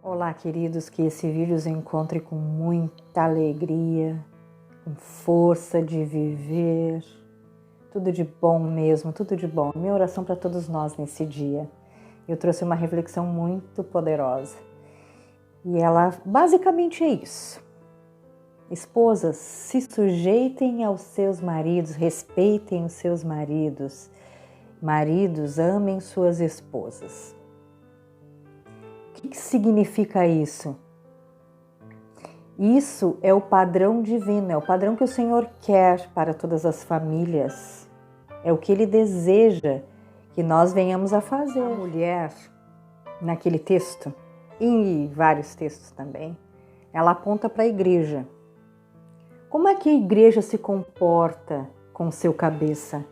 Olá, queridos, que esse vídeo os encontre com muita alegria, com força de viver, tudo de bom mesmo, tudo de bom. Minha oração para todos nós nesse dia. Eu trouxe uma reflexão muito poderosa e ela basicamente é isso. Esposas, se sujeitem aos seus maridos, respeitem os seus maridos. Maridos, amem suas esposas. O que significa isso? Isso é o padrão divino, é o padrão que o Senhor quer para todas as famílias. É o que Ele deseja que nós venhamos a fazer. A mulher, naquele texto, e em vários textos também, ela aponta para a igreja. Como é que a igreja se comporta com o seu cabeça?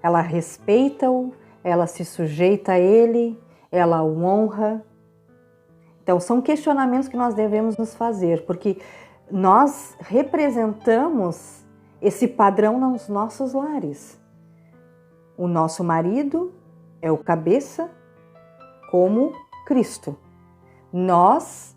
Ela respeita-o, ela se sujeita a ele, ela o honra. Então, são questionamentos que nós devemos nos fazer, porque nós representamos esse padrão nos nossos lares. O nosso marido é o cabeça, como Cristo. Nós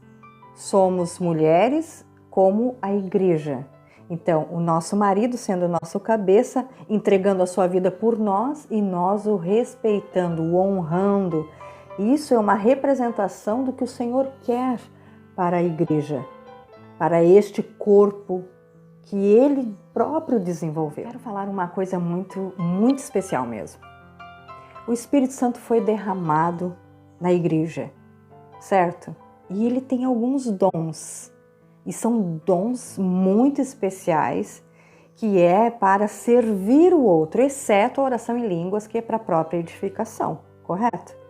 somos mulheres como a igreja. Então, o nosso marido sendo o nosso cabeça, entregando a sua vida por nós e nós o respeitando, o honrando. Isso é uma representação do que o Senhor quer para a igreja, para este corpo que Ele próprio desenvolveu. Quero falar uma coisa muito especial mesmo. O Espírito Santo foi derramado na igreja, certo? E Ele tem alguns dons, e são dons muito especiais, que é para servir o outro, exceto a oração em línguas, que é para a própria edificação, correto?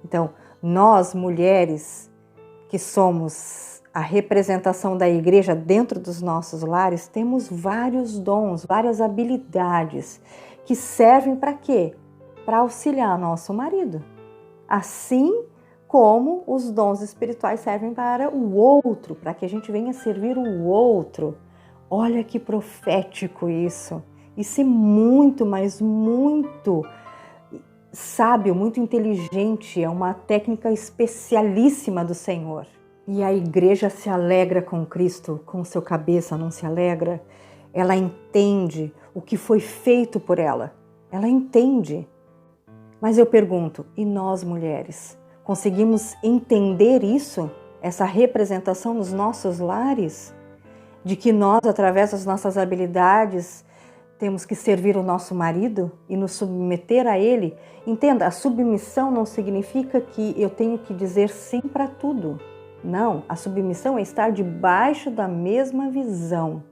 Então, nós mulheres que somos a representação da igreja dentro dos nossos lares, temos vários dons, várias habilidades que servem para quê? Para auxiliar nosso marido. Assim como os dons espirituais servem para o outro, para que a gente venha servir o outro. Olha que profético isso. Isso é muito, mas muito sábio, muito inteligente, é uma técnica especialíssima do Senhor. E a igreja se alegra com Cristo, com seu cabeça, não se alegra? Ela entende o que foi feito por ela. Ela entende. Mas eu pergunto, e nós mulheres, conseguimos entender isso? Essa representação nos nossos lares? De que nós, através das nossas habilidades, temos que servir o nosso marido e nos submeter a ele? Entenda, a submissão não significa que eu tenho que dizer sim para tudo. Não, a submissão é estar debaixo da mesma visão.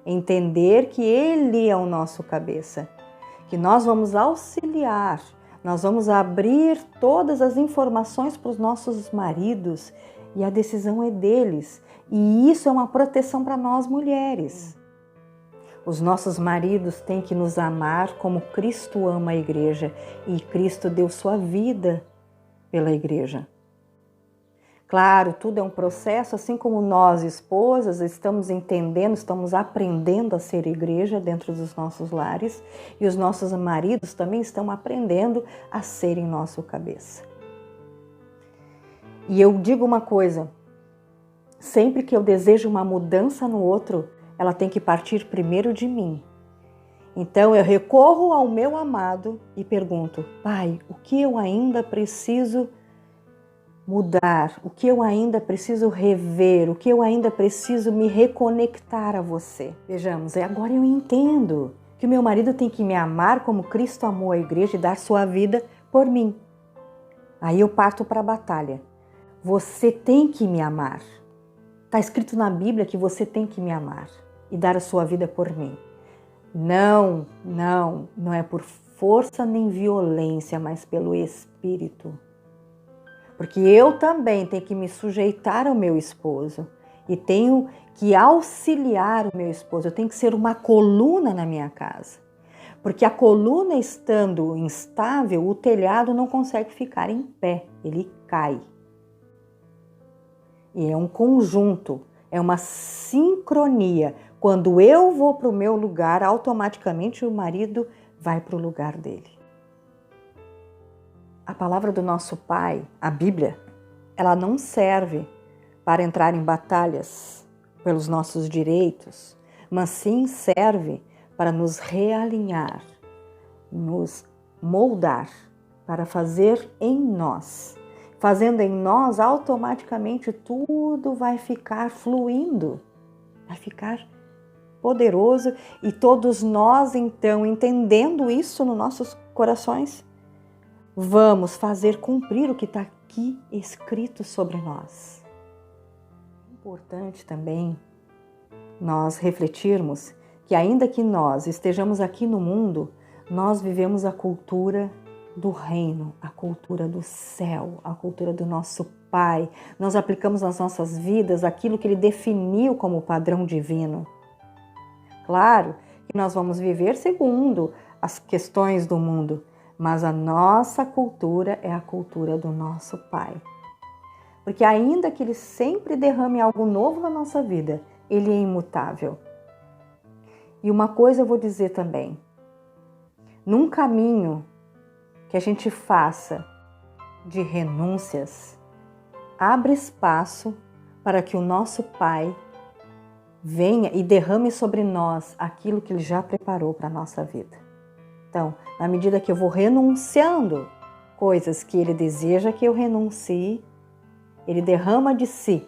Entender que ele é o nosso cabeça, que nós vamos auxiliar, nós vamos abrir todas as informações para os nossos maridos e a decisão é deles. E isso é uma proteção para nós mulheres. Os nossos maridos têm que nos amar como Cristo ama a igreja e Cristo deu sua vida pela igreja. Claro, tudo é um processo, assim como nós, esposas, estamos entendendo, estamos aprendendo a ser igreja dentro dos nossos lares e os nossos maridos também estão aprendendo a serem nosso cabeça. E eu digo uma coisa, sempre que eu desejo uma mudança no outro, ela tem que partir primeiro de mim. Então eu recorro ao meu amado e pergunto, Pai, o que eu ainda preciso mudar? O que eu ainda preciso rever? O que eu ainda preciso me reconectar a você? Vejamos, agora eu entendo que o meu marido tem que me amar como Cristo amou a igreja e dar sua vida por mim. Aí eu parto para a batalha. Você tem que me amar. Está escrito na Bíblia que você tem que me amar e dar a sua vida por mim. Não é por força nem violência, mas pelo Espírito. Porque eu também tenho que me sujeitar ao meu esposo e tenho que auxiliar o meu esposo. Eu tenho que ser uma coluna na minha casa. Porque a coluna estando instável, o telhado não consegue ficar em pé, ele cai. E é um conjunto, é uma sincronia. Quando eu vou para o meu lugar, automaticamente o marido vai para o lugar dele. A palavra do nosso Pai, a Bíblia, ela não serve para entrar em batalhas pelos nossos direitos, mas sim serve para nos realinhar, nos moldar, para fazer em nós. Fazendo em nós, automaticamente tudo vai ficar fluindo, vai ficar poderoso, e todos nós, então, entendendo isso nos nossos corações, vamos fazer cumprir o que está aqui escrito sobre nós. É importante também nós refletirmos que, ainda que nós estejamos aqui no mundo, nós vivemos a cultura do reino, a cultura do céu, a cultura do nosso Pai. Nós aplicamos nas nossas vidas aquilo que Ele definiu como padrão divino. Claro que nós vamos viver segundo as questões do mundo, mas a nossa cultura é a cultura do nosso Pai. Porque ainda que Ele sempre derrame algo novo na nossa vida, Ele é imutável. E uma coisa eu vou dizer também, num caminho que a gente faça de renúncias, abre espaço para que o nosso Pai venha e derrame sobre nós aquilo que Ele já preparou para a nossa vida. Então, na medida que eu vou renunciando coisas que Ele deseja que eu renuncie, Ele derrama de si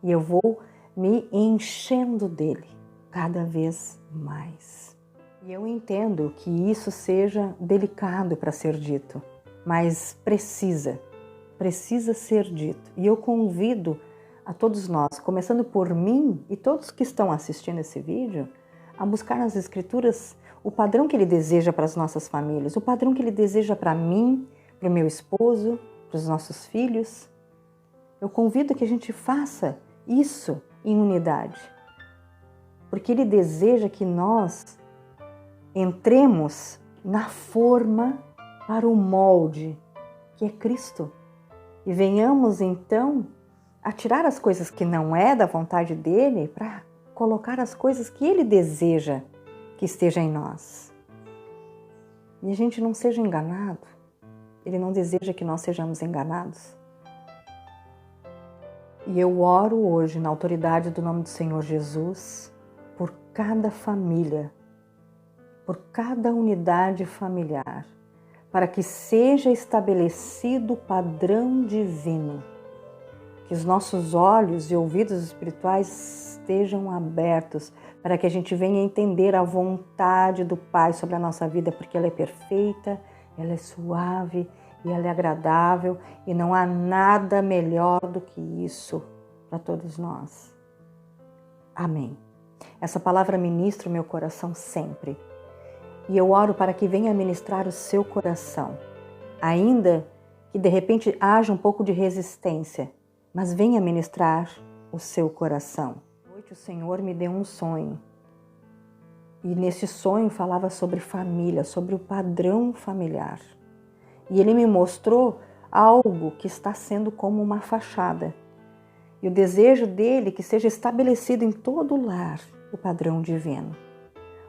e eu vou me enchendo dele cada vez mais. E eu entendo que isso seja delicado para ser dito, mas precisa ser dito. E eu convido a todos nós, começando por mim e todos que estão assistindo esse vídeo, a buscar nas Escrituras o padrão que Ele deseja para as nossas famílias, o padrão que Ele deseja para mim, para o meu esposo, para os nossos filhos. Eu convido que a gente faça isso em unidade, porque Ele deseja que nós entremos na forma para o molde, que é Cristo, e venhamos então a tirar as coisas que não é da vontade dEle para colocar as coisas que Ele deseja que esteja em nós. E a gente não seja enganado, Ele não deseja que nós sejamos enganados. E eu oro hoje na autoridade do nome do Senhor Jesus por cada família, por cada unidade familiar, para que seja estabelecido o padrão divino, que os nossos olhos e ouvidos espirituais estejam abertos, para que a gente venha entender a vontade do Pai sobre a nossa vida, porque ela é perfeita, ela é suave e ela é agradável, e não há nada melhor do que isso para todos nós. Amém. Essa palavra ministra o meu coração sempre. E eu oro para que venha ministrar o seu coração, ainda que de repente haja um pouco de resistência, mas venha ministrar o seu coração. Hoje o Senhor me deu um sonho, e nesse sonho falava sobre família, sobre o padrão familiar. E Ele me mostrou algo que está sendo como uma fachada. E o desejo dEle que seja estabelecido em todo o lar o padrão divino.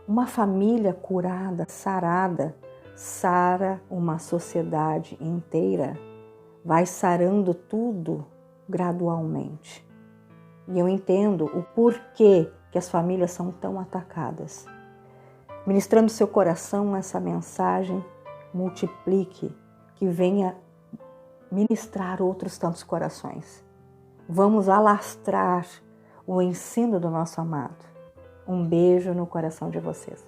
Uma família curada, sarada, sara uma sociedade inteira, vai sarando tudo gradualmente. E eu entendo o porquê que as famílias são tão atacadas. Ministrando seu coração essa mensagem, multiplique, que venha ministrar outros tantos corações. Vamos alastrar o ensino do nosso amado. Um beijo no coração de vocês.